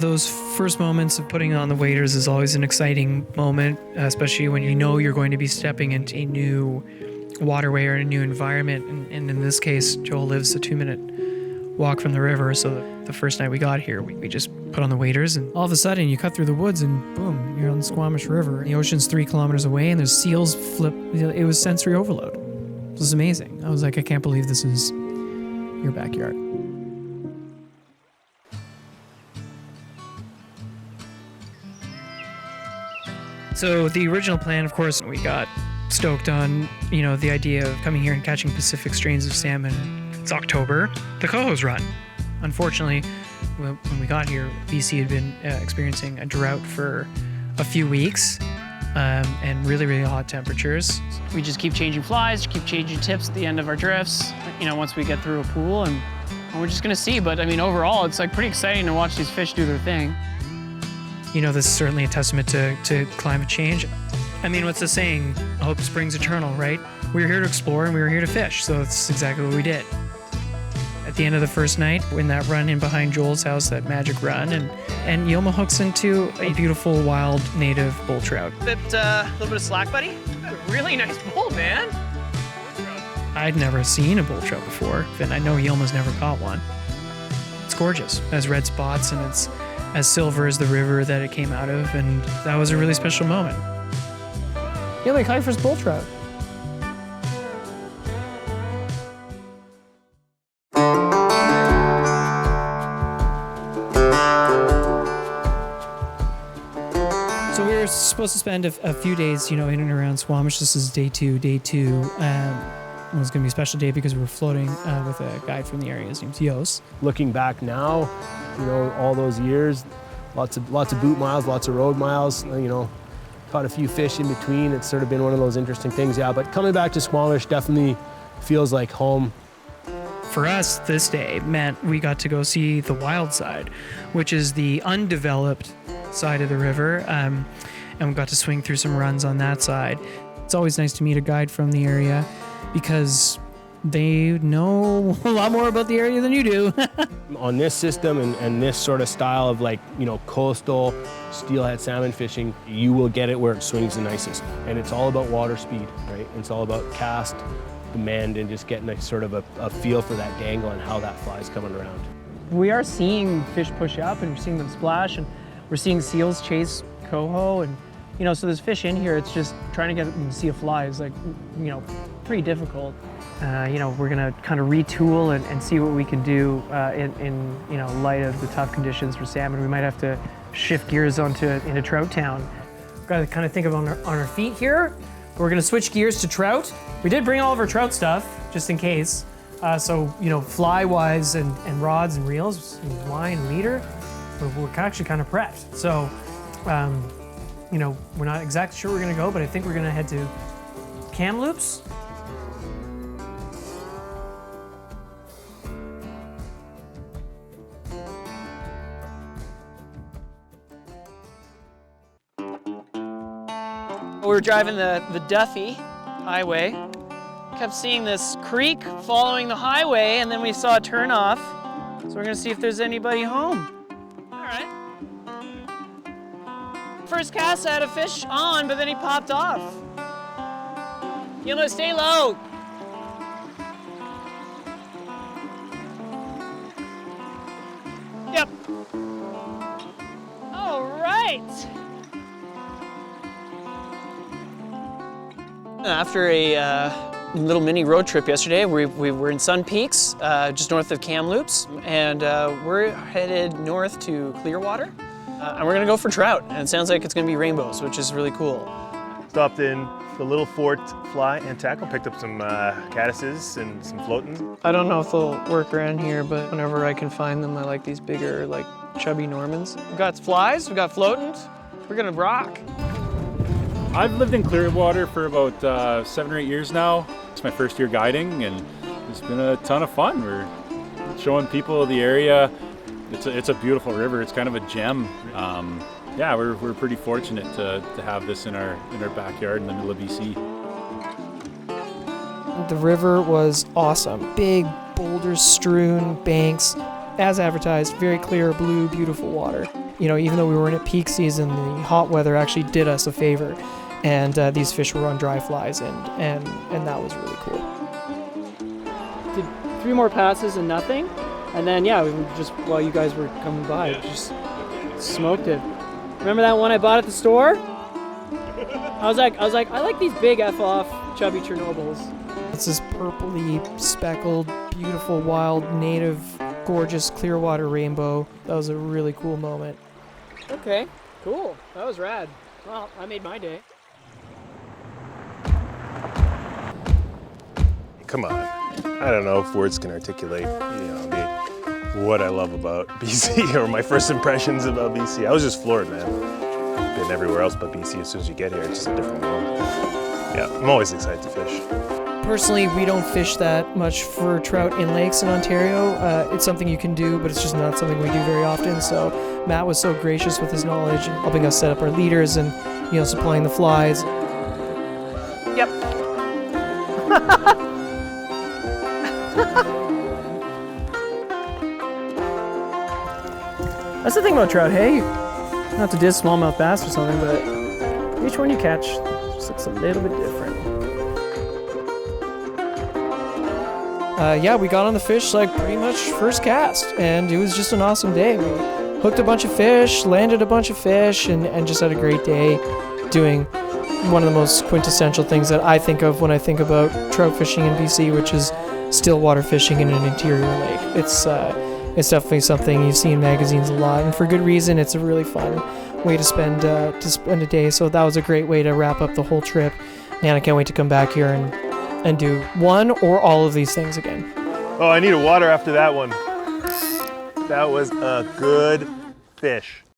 Those first moments of putting on the waders is always an exciting moment, especially when you know you're going to be stepping into a new waterway or a new environment. And in this case, Joel lives a 2-minute walk from the river. So the first night we got here, we just put on the waders, and all of a sudden you cut through the woods and boom, you're on the Squamish River. The ocean's 3 kilometers away and there's seals flip. It was sensory overload. It was amazing. I was like, I can't believe this is your backyard. So the original plan, of course, we got stoked on, the idea of coming here and catching Pacific strains of salmon. It's October. The Coho's Run. Unfortunately, when we got here, BC had been experiencing a drought for a few weeks and really, really hot temperatures. We just keep changing flies, keep changing tips at the end of our drifts, once we get through a pool, and we're just gonna see. But overall, it's pretty exciting to watch these fish do their thing. This is certainly a testament to climate change. What's the saying? Hope springs eternal, right? We were here to explore and we were here to fish, so that's exactly what we did. At the end of the first night, in that run in behind Joel's house, that magic run, and Yilma hooks into a beautiful wild native bull trout. A little bit of slack, buddy. Really nice bull, man. I'd never seen a bull trout before, and I know Yilma's never caught one. It's gorgeous. It has red spots, and it's as silver as the river that it came out of, and that was a really special moment. Yeah, caught your first bull trout. So we were supposed to spend a few days, in and around Squamish. This is day two. Day two was going to be a special day because we were floating with a guide from the area. His name's Yos. Looking back now, all those years, lots of boot miles, lots of road miles, caught a few fish in between. It's sort of been one of those interesting things, yeah. But coming back to Squamish definitely feels like home. For us, this day meant we got to go see the wild side, which is the undeveloped side of the river, and we got to swing through some runs on that side. It's always nice to meet a guide from the area because they know a lot more about the area than you do. On this system and this sort of style of coastal steelhead salmon fishing, you will get it where it swings the nicest. And it's all about water speed, right? It's all about cast, demand, and just getting a sort of a feel for that dangle and how that fly's coming around. We are seeing fish push up and we're seeing them splash, and we're seeing seals chase coho, and so there's fish in here. It's just trying to get them to see a fly is pretty difficult. We're gonna kind of retool and see what we can do in light of the tough conditions for salmon. We might have to shift gears into trout town. Got to kind of think of on our feet here. We're gonna switch gears to trout. We did bring all of our trout stuff just in case. So fly wise and rods and reels, and line and leader, we're actually kind of prepped. So we're not exactly sure where we're gonna go, but I think we're gonna head to Kamloops. We were driving the Duffy highway, kept seeing this creek following the highway, and then we saw a turnoff. So we're gonna see if there's anybody home. All right. First cast, I had a fish on, but then he popped off. Stay low. Yep. All right. After a little mini road trip yesterday, we were in Sun Peaks, just north of Kamloops, and we're headed north to Clearwater, and we're gonna go for trout, and it sounds like it's gonna be rainbows, which is really cool. Stopped in the Little Fort Fly and Tackle, picked up some caddises and some floatings. I don't know if they'll work around here, but whenever I can find them, I like these bigger, chubby Normans. We've got flies, we've got floatings, we're gonna rock. I've lived in Clearwater for about 7 or 8 years now. It's my first year guiding, and it's been a ton of fun. We're showing people the area. It's a beautiful river. It's kind of a gem. Yeah, we're pretty fortunate to have this in our backyard in the middle of BC. The river was awesome. Big boulder strewn banks, as advertised, very clear, blue, beautiful water. even though we weren't at peak season, the hot weather actually did us a favor, and these fish were on dry flies, and that was really cool. Did 3 more passes and nothing, and then we just while you guys were coming by, just smoked it. Remember that one I bought at the store? I was like, I like these big F-off chubby Chernobyls. It's this purpley, speckled, beautiful, wild, native, gorgeous Clearwater rainbow. That was a really cool moment. Okay, cool. That was rad. Well, I made my day. Come on. I don't know if words can articulate, what I love about BC or my first impressions about BC. I was just floored, man. Been everywhere else but BC. As soon as you get here, it's just a different world. Yeah, I'm always excited to fish. Personally, we don't fish that much for trout in lakes in Ontario. It's something you can do, but it's just not something we do very often. So Matt was so gracious with his knowledge and helping us set up our leaders and, supplying the flies. Yep. That's the thing about trout, hey? Not to diss smallmouth bass or something, but each one you catch just looks a little bit different. We got on the fish pretty much first cast, and it was just an awesome day. We hooked a bunch of fish, landed a bunch of fish, and just had a great day doing one of the most quintessential things that I think of when I think about trout fishing in BC, which is still water fishing in an interior lake. It's definitely something you see in magazines a lot, and for good reason. It's a really fun way to spend a day. So that was a great way to wrap up the whole trip. Man, I can't wait to come back here and do one or all of these things again. Oh, I need a water after that one. That was a good fish.